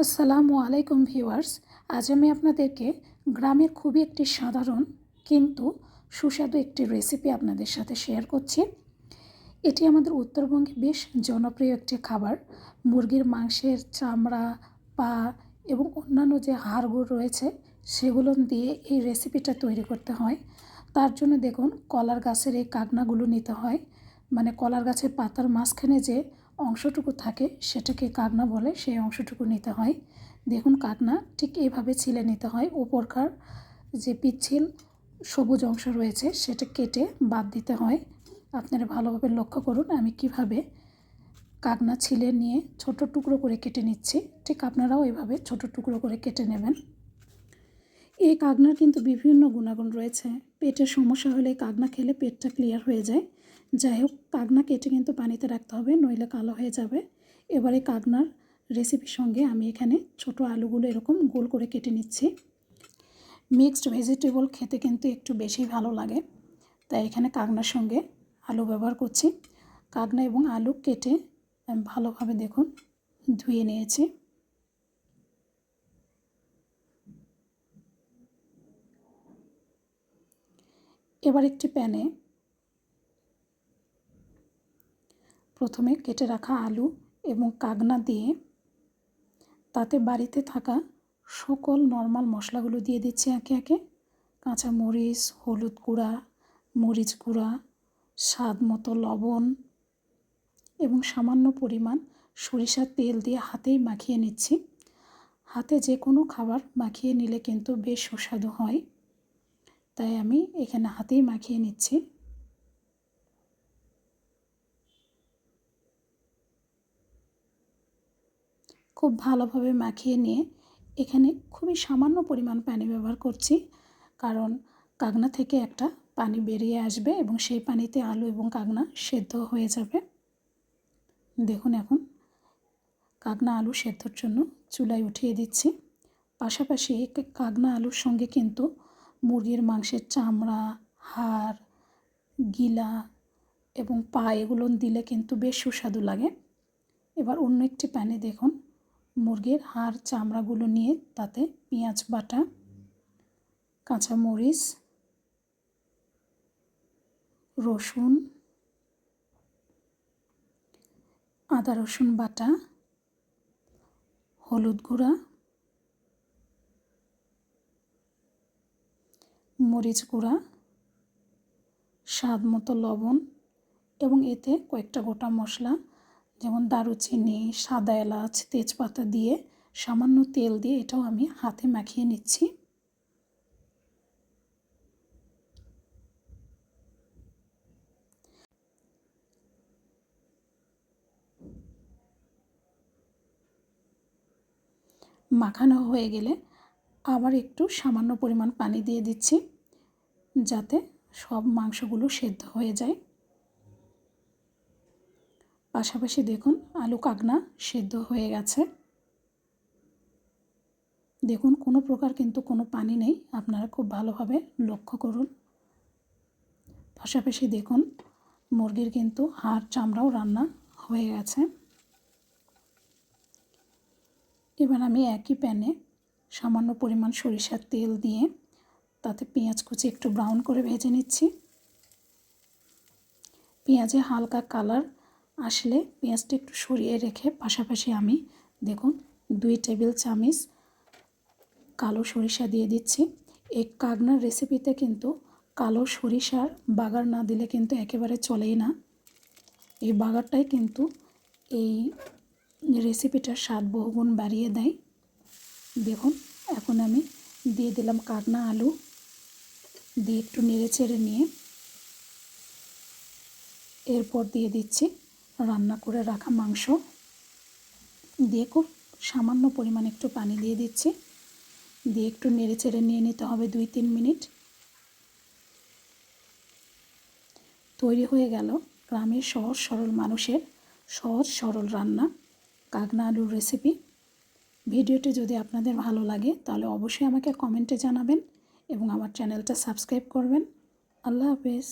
আসসালামু আলাইকুম ভিউয়ার্স। আজ আমি আপনাদেরকে গ্রামের খুবই একটি সাধারণ কিন্তু সুস্বাদু একটি রেসিপি আপনাদের সাথে শেয়ার করছি। এটি আমাদের উত্তরবঙ্গে বেশ জনপ্রিয় একটি খাবার। মুরগির মাংসের চামড়া, পা এবং অন্যান্য যে হাড়গুলো রয়েছে সেগুলো দিয়ে এই রেসিপিটা তৈরি করতে হয়। তার জন্য দেখুন কলার গাছের এই কাগনাগুলো নিতে হয়, মানে কলার গাছের পাতার মাঝখানে যে অংশটুকু থাকে সেটাকে কাগনা বলে, সেই অংশটুকু নিতে হয়। দেখুন কাগনা ঠিক এইভাবে ছিলে নিতে হয়। উপরকার যে পিচ্ছিল সবুজ অংশ রয়েছে সেটা কেটে বাদ দিতে হয়। আপনারা ভালোভাবে লক্ষ্য করুন আমি কিভাবে কাগনা ছিলে নিয়ে ছোট টুকরো করে কেটে নিচ্ছি। ঠিক আপনারাও এভাবে ছোট টুকরো করে কেটে নেবেন। এই কাগনার কিন্তু বিভিন্ন গুণাগুণ রয়েছে। পেটের সমস্যা হলে কাগনা খেলে পেটটা ক্লিয়ার হয়ে যায়। যাই হোক, কাগনা কেটে কিন্তু পানিতে রাখতে হবে, নইলে কালো হয়ে যাবে। এবারে কাগনার রেসিপির সঙ্গে আমি এখানে ছোট আলুগুলো এরকম গোল করে কেটে নিচ্ছি। মিক্সড ভেজিটেবল খেতে কিন্তু একটু বেশি ভালো লাগে, তাই এখানে কাগনার সঙ্গে আলু ব্যবহার করছি। কাগনা এবং আলু কেটে আমি ভালোভাবে দেখুন ধুয়ে নিয়েছি। এবার একটি প্যানে প্রথমে কেটে রাখা আলু এবং কাগনা দিয়ে তাতে বাড়িতে থাকা সকল নর্মাল মশলাগুলো দিয়ে দিচ্ছি একে একে। কাঁচা মরিচ, হলুদ গুঁড়া, মরিচ গুঁড়া, স্বাদ মতো লবণ এবং সামান্য পরিমাণ সরিষার তেল দিয়ে হাতেই মাখিয়ে নিচ্ছি। হাতে যে কোনো খাবার মাখিয়ে নিলে কিন্তু বেশ সুস্বাদু হয়, তাই আমি এখানে হাতেই মাখিয়ে নিচ্ছি। খুব ভালোভাবে মাখিয়ে নিয়ে এখানে খুবই সামান্য পরিমাণ পানি ব্যবহার করছি, কারণ কাগনা থেকে একটা পানি বেরিয়ে আসবে এবং সেই পানিতে আলু এবং কাগনা সেদ্ধ হয়ে যাবে। দেখুন এখন কাগনা আলু সেদ্ধর জন্য চুলায় উঠিয়ে দিচ্ছি। পাশাপাশি কাগনা আলুর সঙ্গে কিন্তু মুরগির মাংসের চামড়া, হাড়, গিলা এবং পা এগুলো দিলে কিন্তু বেশ সুস্বাদু লাগে। এবার অন্য একটি প্যানে দেখুন মুরগির হাড় চামড়াগুলো নিয়ে তাতে পেঁয়াজ বাটা, কাঁচামরিচ, রসুন, আদা রসুন বাটা, হলুদ গুঁড়া, মরিচ গুঁড়া, স্বাদ মতো লবণ এবং এতে কয়েকটা গোটা মশলা যেমন দারুচিনি, সাদা এলাচ, তেজপাতা দিয়ে সামান্য তেল দিয়ে এটাও আমি হাতে মাখিয়ে নিচ্ছি। মাখানো হয়ে গেলে আবার একটু সামান্য পরিমাণ পানি দিয়ে দিচ্ছি, যাতে সব মাংসগুলো সেদ্ধ হয়ে যায়। পাশাপাশি দেখুন আলু কাগনা সেদ্ধ হয়ে গেছে। দেখুন কোনো প্রকার কিন্তু কোনো পানি নেই, আপনারা খুব ভালোভাবে লক্ষ্য করুন। পাশাপাশি দেখুন মুরগির কিন্তু হাড় চামড়াও রান্না হয়ে গেছে। এবার আমি একই প্যানে সামান্য পরিমাণ সরিষার তেল দিয়ে তাতে পেঁয়াজ কুচি একটু ব্রাউন করে ভেজে নিচ্ছি। পেঁয়াজে হালকা কালার আসলে পেঁয়াজটা একটু সরিয়ে রেখে পাশাপাশি আমি দেখুন 2 টেবিল চামচ কালো সরিষা দিয়ে দিচ্ছি। এই কাগনার রেসিপিতে কিন্তু কালো সরিষার বাগার না দিলে কিন্তু একেবারে চলেই না। এই বাগারটাই কিন্তু এই রেসিপিটার স্বাদ বহুগুণ বাড়িয়ে দেয়। দেখুন এখন আমি দিয়ে দিলাম কাগনা আলু, দিয়ে একটু নেড়ে চেড়ে নিয়ে এরপর দিয়ে দিচ্ছি রান্না করে রাখা মাংস, দিয়ে খুব সামান্য পরিমাণ একটু পানি দিয়ে দিচ্ছি, দিয়ে একটু নেড়ে চেড়ে নিয়ে নিতে হবে 2-3 মিনিট। তৈরি হয়ে গেল গ্রামের সহজ সরল মানুষের সহজ সরল রান্না কাগনা আলুর রেসিপি। ভিডিওটি যদি আপনাদের ভালো লাগে তাহলে অবশ্যই আমাকে কমেন্টে জানাবেন এবং আমার চ্যানেলটা সাবস্ক্রাইব করবেন। আল্লাহ হাফেজ।